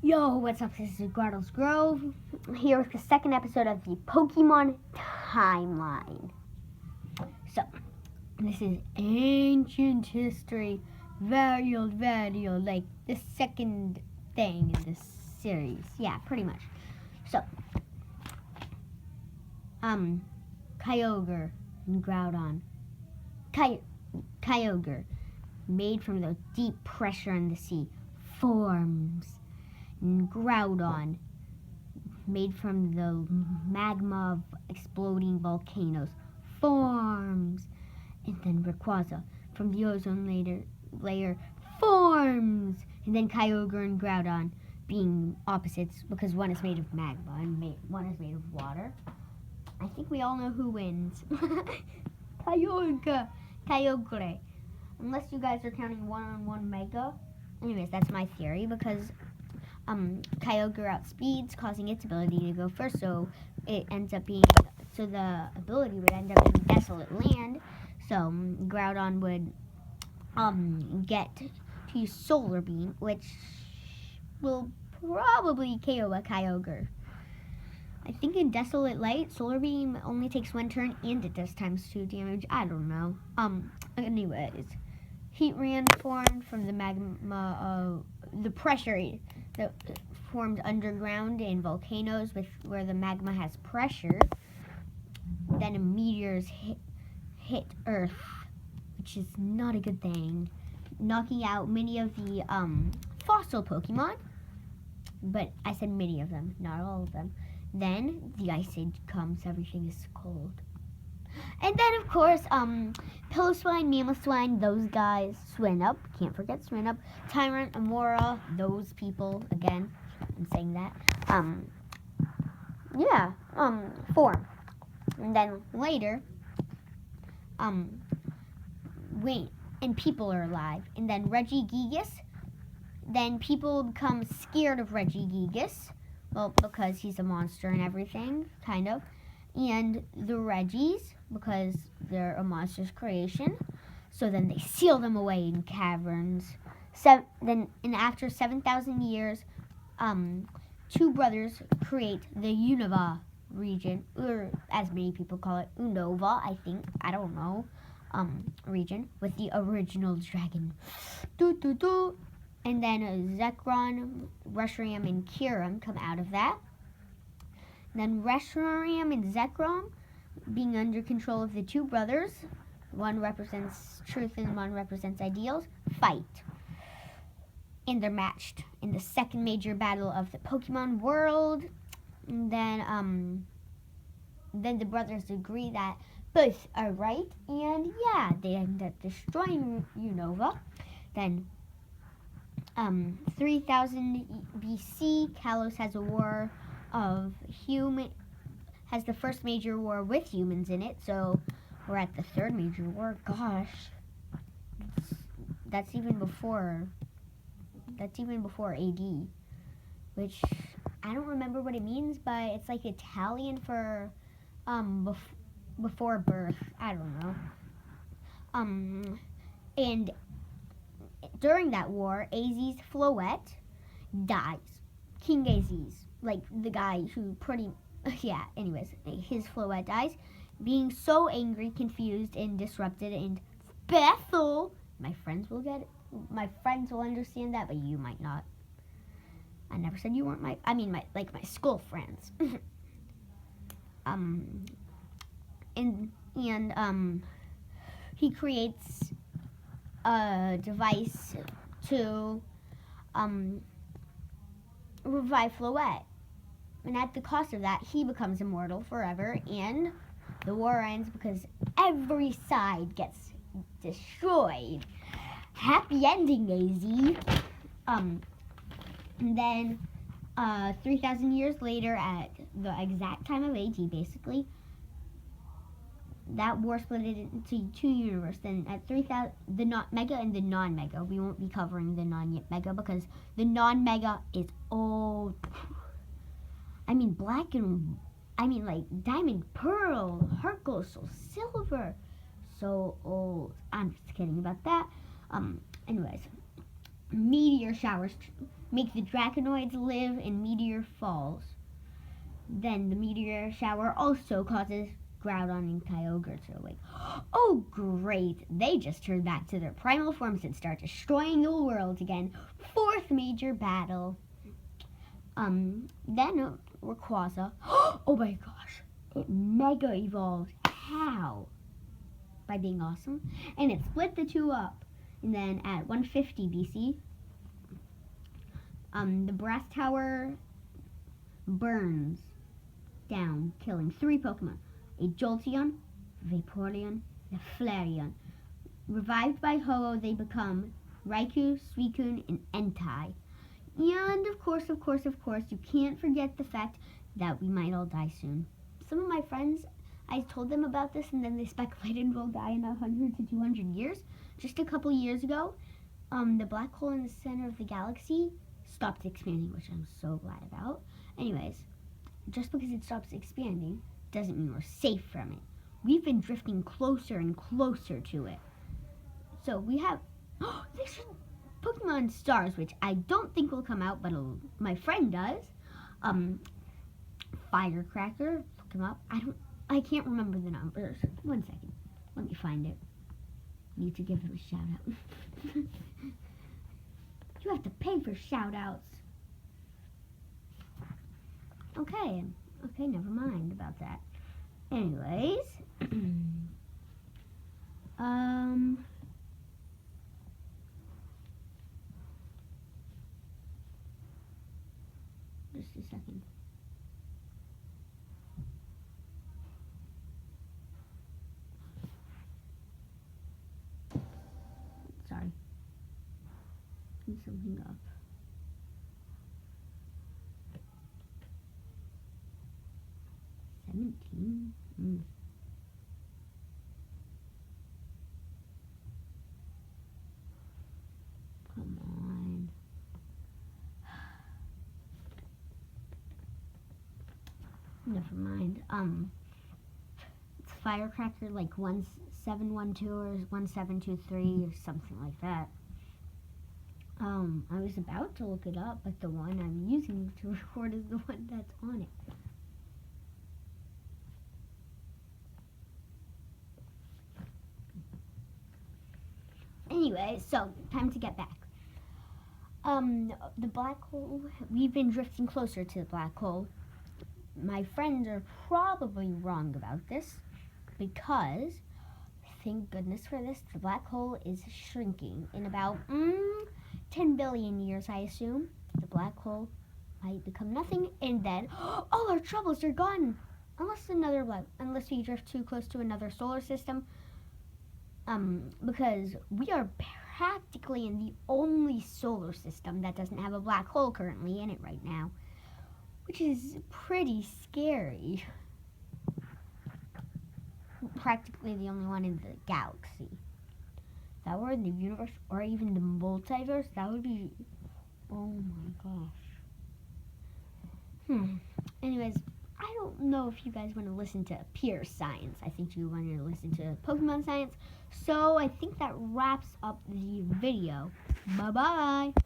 Yo, what's up? This is Grottle's Grove, here with the second episode of the Pokemon timeline. So, this is ancient history, very old, like the second thing in this series. Yeah, pretty much. So, Kyogre and Groudon. Kyogre, made from the deep pressure in the sea, forms. Groudon, made from the magma of exploding volcanoes, forms. And then Rayquaza, from the ozone layer, forms. And then Kyogre and Groudon, being opposites because one is made of magma and one is made of water. I think we all know who wins. Kyogre. Unless you guys are counting one-on-one Mega. Anyways, that's my theory because Kyogre outspeeds, causing its ability to go first, so it ends up being, so the ability would end up in desolate land, so Groudon would get to use Solar Beam, which will probably KO a Kyogre. I think in Desolate Light, Solar Beam only takes one turn and it does ×2 damage. I don't know. Anyways, Heatran formed from the magma of the pressure that formed underground in volcanoes where the magma has pressure. Then meteors hit Earth, which is not a good thing, knocking out many of the fossil Pokemon. But I said many of them, not all of them. Then the Ice Age comes, everything is cold. And then, of course, Piloswine, Mamoswine, those guys, Swinub, can't forget Swinub, Tyrant, Amora, those people, again, I'm saying that, form. And then later, and people are alive. And then Regigigas, then people become scared of Regigigas, well, because he's a monster and everything, kind of. And the Reggies, because they're a monster's creation. So then they seal them away in caverns. Then after 7,000 years, two brothers create the Unova region, or as many people call it, Unova, I think, I don't know, region, with the original dragon. And then Zekrom, Reshiram, and Kyurem come out of that. Then Reshiram and Zekrom, being under control of the two brothers, one represents truth and one represents ideals, fight. And they're matched in the second major battle of the Pokemon world. And then the brothers agree that both are right, and yeah, they end up destroying Unova. Then 3000 BC, Kalos has a war of has the first major war with humans in it, so we're at the third major war. Gosh, that's even before AD, which I don't remember what it means, but it's like Italian for before birth. I don't know. And during that war, Az's Floette dies. King Az's, like the guy who anyways, his Floette dies, being so angry, confused, and disrupted, and Bethel, my friends will understand that, but you might not. I never said you weren't my school friends. He creates a device to revive Floette. And at the cost of that, he becomes immortal forever, and the war ends because every side gets destroyed. Happy ending, AZ. And then 3,000 years later, at the exact time of AD, basically, that war split it into two universes. Then at 3,000, the Mega and the non-Mega. We won't be covering the non-Mega because the non-Mega is old. Diamond, Pearl, Heart Gold, Soul Silver. So old. I'm just kidding about that. Anyways, meteor showers make the Draconoids live in meteor falls. Then the meteor shower also causes Groudon and Kyogre to awake. Oh great, they just turn back to their primal forms and start destroying the world again. Fourth major battle. Then Rayquaza, oh my gosh, it mega evolved. How? By being awesome. And it split the two up. And then at 150 BC, the brass tower burns down, killing 3 Pokemon. A Jolteon, Vaporeon, and a Flareon. Revived by Ho-Oh, they become Raikou, Suicune, and Entei. And of course, you can't forget the fact that we might all die soon. Some of my friends, I told them about this, and then they speculated we'll die in 100 to 200 years. Just a couple years ago, the black hole in the center of the galaxy stopped expanding, which I'm so glad about. Anyways, just because it stops expanding doesn't mean we're safe from it. We've been drifting closer and closer to it. So we have this Pokemon Stars, which I don't think will come out, but my friend does. Firecracker, look him up. I can't remember the numbers. 1 second. Let me find it. Need to give him a shout out. You have to pay for shout outs. Okay, never mind about that. Anyways, just a second. Sorry. Need something up. Come on. Never mind. It's Firecracker like 1712 or 1723 or something like that. I was about to look it up, but the one I'm using to record is the one that's on it. Anyway, so time to get back. The black hole, we've been drifting closer to the black hole. My friends are probably wrong about this because, thank goodness for this, the black hole is shrinking. In about 10 billion years, I assume, the black hole might become nothing, and then all our troubles are gone. Unless we drift too close to another solar system. Because we are practically in the only solar system that doesn't have a black hole currently in it right now, which is pretty scary. Practically the only one in the galaxy. If that were in the universe or even the multiverse, that would be, oh my gosh. Anyways, I don't know if you guys want to listen to pure science. I think you want to listen to Pokemon science. So I think that wraps up the video. Bye-bye.